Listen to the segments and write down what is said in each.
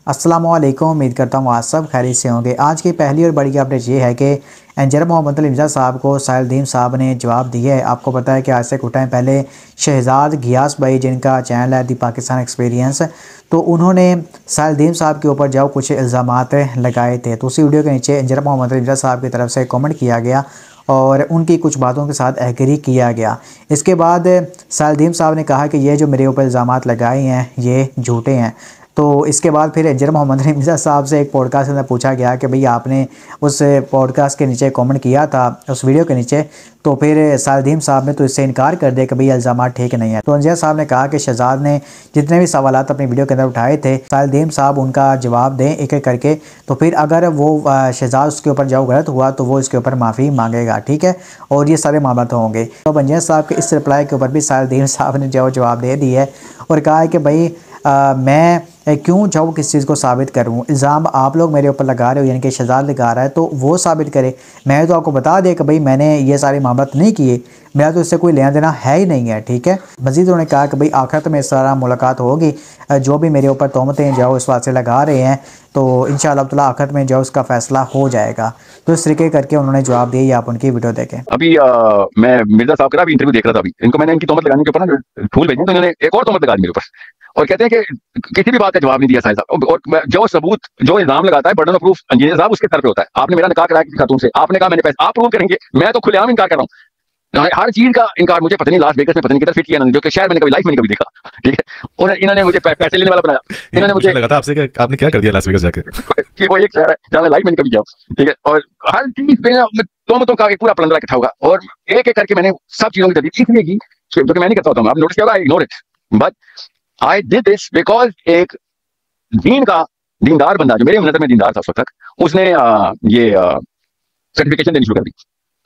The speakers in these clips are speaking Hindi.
अस्सलामुअलैकुम। उम्मीद करता हूँ आप सब खैरियत से होंगे। आज की पहली और बड़ी अपडेट ये है कि इंजीनियर मोहम्मद अली मिर्ज़ा साहब को साहिल साहब ने जवाब दिया है। आपको पता है कि आज से कुछ टाइम पहले शहजाद गियास भाई, जिनका चैनल है दी पाकिस्तान एक्सपीरियंस, तो उन्होंने साहिल साहब के ऊपर जो कुछ इल्ज़ामात लगाए थे, तो उसी वीडियो के नीचे इंजीनियर मोहम्मद अली मिर्ज़ा साहब की तरफ से कमेंट किया गया और उनकी कुछ बातों के साथ एग्री किया गया। इसके बाद साहिल साहब ने कहा कि ये जो मेरे ऊपर इल्ज़ामात लगाए हैं ये झूठे हैं। तो इसके बाद फिर इंजीनियर मोहम्मद अली मिर्ज़ा साहब से एक पॉडकास्ट के अंदर पूछा गया कि भाई आपने उस पॉडकास्ट के नीचे कमेंट किया था, उस वीडियो के नीचे, तो फिर साहिल साहब ने तो इससे इनकार कर दिया कि भाई इल्ज़ामात ठीक नहीं है। तो इंजीनियर साहब ने कहा कि शहजाद ने जितने भी सवालात अपनी वीडियो के अंदर उठाए थे, साहिल साहब उनका जवाब दें एक एक करके, तो फिर अगर वो शहजाद उसके ऊपर जो गलत हुआ तो वो इसके ऊपर माफ़ी मांगेगा, ठीक है, और ये सारे मामला तो होंगे। तो इंजीनियर साहब के इस रिप्लाई के ऊपर भी साहिल साहब ने जो जवाब दे दिया है और कहा है कि भाई मैं क्यों जाऊँ किस चीज़ को साबित करूँ। इल्ज़ाम आप लोग मेरे ऊपर लगा रहे हो, यानी कि शहजाद लगा रहा है, तो वो साबित करे। मैं तो आपको बता दिया कि भाई मैंने ये सारे मामला नहीं किए, मेरा तो इससे कोई लेना देना है ही नहीं है, ठीक है। मज़ीद उन्होंने कहा कि भाई आखिरत में इस तरह मुलाकात होगी, जो भी मेरे ऊपर तोहमतें जो इस बात से लगा रहे हैं, तो इंशाअल्लाह ताला आखिरत में जो उसका फ़ैसला हो जाएगा। तो इस तरीके करके उन्होंने जवाब दिया। आप उनकी वीडियो देखें। अभी मैं मिर्जा साहब का भी इंटरव्यू देख रहा था। अभी इनको मैंने इनकी तोहमत लगाने के ऊपर ना फूल भेजे, तो इन्होंने एक और तोहमत लगा दी मेरे ऊपर और कहते हैं कि किसी भी बात का जवाब नहीं दिया साहिल साहब। और जो सबूत, जो इल्जाम लगाता है, बर्डन ऑफ प्रूफ इंजीनियर साहब उसके सर पे होता है। आपने मेरा निकाह कराया किसी खातून से, आपने कहा मैंने पैसे, आप प्रूव करेंगे, मैं तो खुलेआम इनकार कर रहा हूँ। हर चीज का इनकार। मुझे पता नहीं लास्ट वेगस में पता नहीं किधर फिट किया इन्होंने, जो कि शायद मैंने कभी लाइफ में नहीं कभी देखा, ठीक है। और इन्होंने मुझे पैसे लेने वाला बनाया। इन्होंने मुझे लगा था आपसे कि आपने क्या कर दिया लास वेगस जाके कि वो एक शहर है जहाँ मैं लाइफ में नहीं कभी गया, ठीक है। और हर चीज पे तोहमतों का एक पूरा पलंदरा इकट्ठा होगा और एक एक करके मैंने सब चीजों की तस्दीक इसलिए की जो कि मैं नहीं करता होता हूँ। आप नोटिस किया होगा, I ignore it, but I did this because एक दीनदार बंदा जो मेरे नजर में दीनदार था उस वक्त तक, उसने ये सर्टिफिकेशन देनी शुरू कर दी।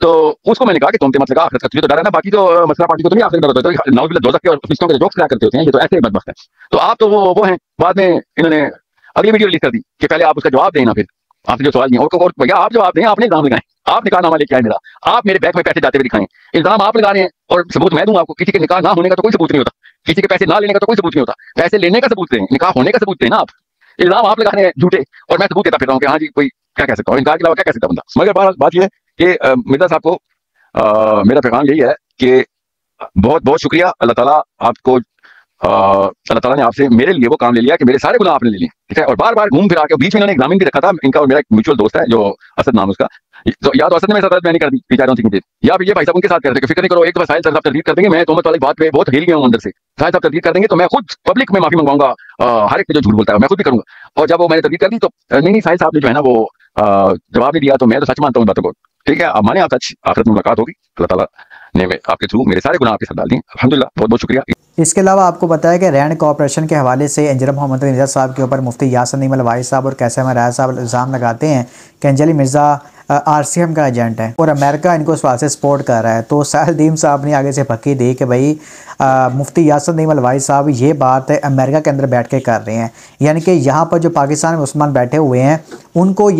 तो उसको मैंने कहा कि तुम मत लगा, आखिरत का तुझे तो डर है ना, बाकी तो मसला पार्टी को तो नहीं आखिर डर होता है, नाउजुबिल्लाह दोज़ख के और फरिश्तों के जोक्स क्या करते होते हैं, ये तो ऐसे बदबख्त है। तो आप तो वो हैं। बाद में इन्होंने अगली वीडियो रिलीज कर दी कि पहले आप उसका जवाब देना, फिर आपसे जो सवाल नहीं और भैया आप जवाब दें, आपने इल्जाम लगाए, आप निकाहनामा लेके आए मेरा, आप मेरे बैंक में पैसे जाते हुए दिखाएं, इल्जाम आप लगा रहे हैं और सबूत मैं दूं आपको। किसी के निकाह ना होने का तो कोई सबूत नहीं होता, किसी के पैसे ना लेने का तो कोई सबूत नहीं होता, पैसे लेने का सबूत दें, निकाह होने का सबूत दें ना आप। इल्जाम आप लगा रहे हैं झूठे और मैं सबूत देता फिर रहा हूँ कि हाँ जी कोई क्या कह सकता हूँ, इनकार के अलावा क्या कह सकता बंदा। मगर बात यह है कि मिर्जा साहब को मेरा पैगाम यही है कि बहुत बहुत शुक्रिया। अल्लाह ताला आपको, अल्लाह ताला ने आपसे मेरे लिए वो काम ले लिया कि मेरे सारे गुनाह आपने ले लिए, ठीक है। और बार बार घूम फिर आके बीच में इन्होंने एग्जामिन भी रखा था। इनका और मेरा एक म्यूचुअल दोस्त है जो असद नाम उसका, तो या तो असद ने मेरे साथ मैंने कर दी या फिर ये भाई साहब उनके साथ कर रहे, फिक्र नहीं करो, एक दफा साहिल साहब तरदीद कर देंगे। मैं तोहमत वाली बात पे बहुत हिल गया हूँ अंदर से। साहिल साहब तरदीद कर देंगे तो मैं खुद पब्लिक में माफी मंगवाऊंगा, हर एक पे जो झूठ बोलता है मैं खुद भी करूंगा। और जब वो मैंने तरदीद कर दी तो नहीं साहिल साहब ने जो है ना वो जवाब नहीं दिया, तो मैं तो सच मानता हूँ बातों को, ठीक है। आप माने आप सच, आखिरत में मुलाकात होगी। अल्लाह ताला ने आपके थ्रू मेरे सारे गुनाह आपके साथ डाल दिए, अल्हम्दुलिल्लाह, बहुत बहुत शुक्रिया। इसके अलावा आपको पता है कि रैंड कॉर्पोरेशन के हवाले से इंजीनियर मोहम्मद अली मिर्ज़ा साहब के ऊपर मुफ्ती यासिर नईम अलवाई साहब और कैसम राय साहब इल्ज़ाम लगाते हैं कि अंजलि मिर्ज़ा RCM का एजेंट है और अमेरिका इनको इस बात से सपोर्ट कर रहा है। तो साहिल साहब ने आगे से पक्की दी कि भाई मुफ्ती यासिर नईम अलवाई साहब ये बात अमेरिका के अंदर बैठ के कर रहे हैं, यानी कि यहाँ पर जो पाकिस्तान में मुसलमान बैठे हुए हैं उनको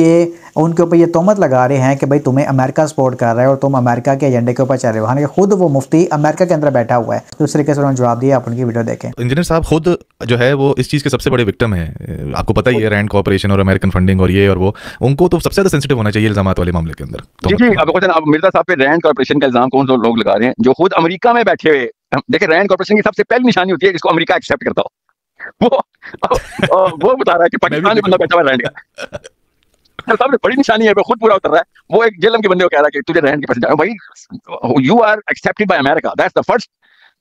उनके ऊपर ये तोहमत लगा रहे हैं कि भाई तुम्हें अमेरिका सपोर्ट कर रहा है और तुम अमेरिका के एजेंडे के ऊपर चल रहे हो। हालांकि खुद वो मुफ्ती अमेरिका के अंदर बैठा हुआ है। तो इस तरीके से उन्होंने जवाब दिया। आप उनकी वीडियो देखें। इंजीनियर साहब खुद जो है वो इस चीज़ के सबसे बड़े विक्टिम है। आपको पता ही है, रैंड कॉर्पोरेशन और अमेरिकन फंडिंग और ये और वो, उनको तो सबसे ज़्यादा सेंसिटिव होना चाहिए इल्जामात वाले मामले के अंदर। जी जी, अब मिर्जा साहब पे रैंड कॉर्पोरेशन का इल्जाम कौन सा लोग लगा रहे हैं जो खुद अमेरिका में बैठे हुए। देखिए रैंड कॉर्पोरेशन की सबसे पहली निशानी होती है जिसको अमेरिका एक्सेप्ट करता हो। वो बता रहा है कि पाकिस्तान में बंदा बैठा हुआ रैंड का सामने बड़ी निशानी है, वो खुद पूरा उतर रहा है। वो एक जेलम के बंदे को कह रहा है कि तुझे रैंड के पैसे जाओ भाई, you are accepted by America, that's the first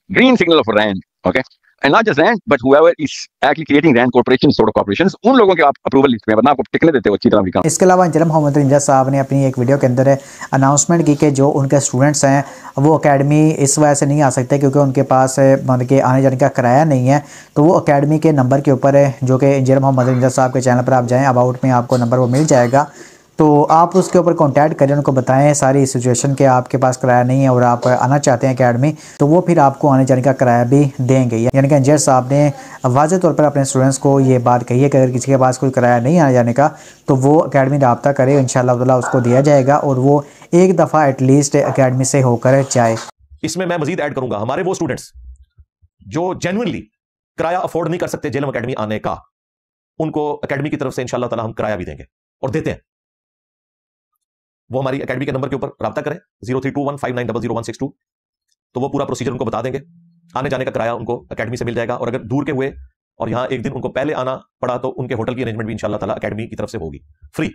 green signal of rand, okay, and not just rand but whoever is actually creating rand corporations sort of corporations, उन लोगों के आप अप्रूवल लिस्ट में, वरना आपको टिकने देते हो अच्छी तरह भी काम। इसके अलावा इंजीनियर मोहम्मद अली मिर्ज़ा साहब ने अपनी एक वीडियो के अंदर अनाउंसमेंट की कि जो उनके स्टूडेंट्स हैं वो एकेडमी इस वजह से नहीं आ सकते क्योंकि उनके पास मतलब कि आने जाने का किराया नहीं है। तो वो एकेडमी के नंबर के ऊपर है, जो कि इंजीनियर मोहम्मद अली मिर्ज़ा साहब के चैनल पर आप जाएँ, अबाउट में आपको नंबर वो मिल जाएगा। तो आप उसके ऊपर कांटेक्ट करें, उनको बताएं सारी सिचुएशन के आपके पास किराया नहीं है और आप आना चाहते हैं एकेडमी, तो वो फिर आपको आने जाने का किराया भी देंगे। यानी कि इंजीनियर साहब ने वाज़ेह तौर पर अपने स्टूडेंट्स को ये बात कही है कि अगर किसी के पास कोई किराया नहीं आने जाने का तो वो एकेडमी रब्ता करे, इंशाअल्लाह ताला उसको दिया जाएगा और वो एक दफ़ा एटलीस्ट एकेडमी से होकर जाए। इसमें मैं मजीद ऐड करूंगा, हमारे वो स्टूडेंट्स जो जेन्युइनली किराया अफोर्ड नहीं कर सकते जेलम एकेडमी आने का, उनको एकेडमी की तरफ से इंशाल्लाह ताला हम किराया भी देंगे और देते हैं। वो हमारी एकेडमी के नंबर के ऊपर रब्ता करें 032159000162, तो वो पूरा प्रोसीजर उनको बता देंगे। आने जाने का किराया उनको एकेडमी से मिल जाएगा, और अगर दूर के हुए और यहाँ एक दिन उनको पहले आना पड़ा तो उनके होटल की अरेंजमेंट भी इंशाल्लाह ताला एकेडमी की तरफ से होगी, फ्री।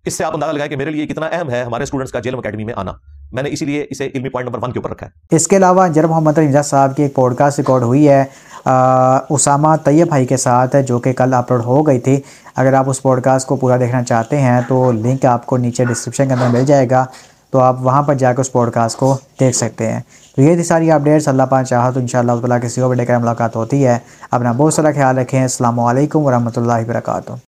इससे आप अंदाजा लगाएं कि मेरे लिए कितना अहम है हमारे स्टूडेंट्स का जेएलएम एकेडमी में आना। मैंने इसीलिए इसे इल्मी पॉइंट नंबर 1 के ऊपर रखा है। इसके अलावा अंजर मोहम्मद इम्तियाज़ साहब की एक पॉडकास्ट रिकॉर्ड हुई है उसामा तैयब भाई के साथ, जो कि कल अपलोड हो गई थी। अगर आप उस पॉडकास्ट को पूरा देखना चाहते हैं तो लिंक आपको नीचे डिस्क्रिप्शन के अंदर मिल जाएगा, तो आप वहां पर जाकर उस पॉडकास्ट को देख सकते हैं। तो ये थी सारी अपडेट्स। अल्लाह पाक चाहा तो इंशाअल्लाह ताला किसी और वीडियो में मुलाकात होती है। अपना बहुत सारा ख्याल रखें। अस्सलामु अलैकुम वरहमतुल्लाहि वबरकातुहू।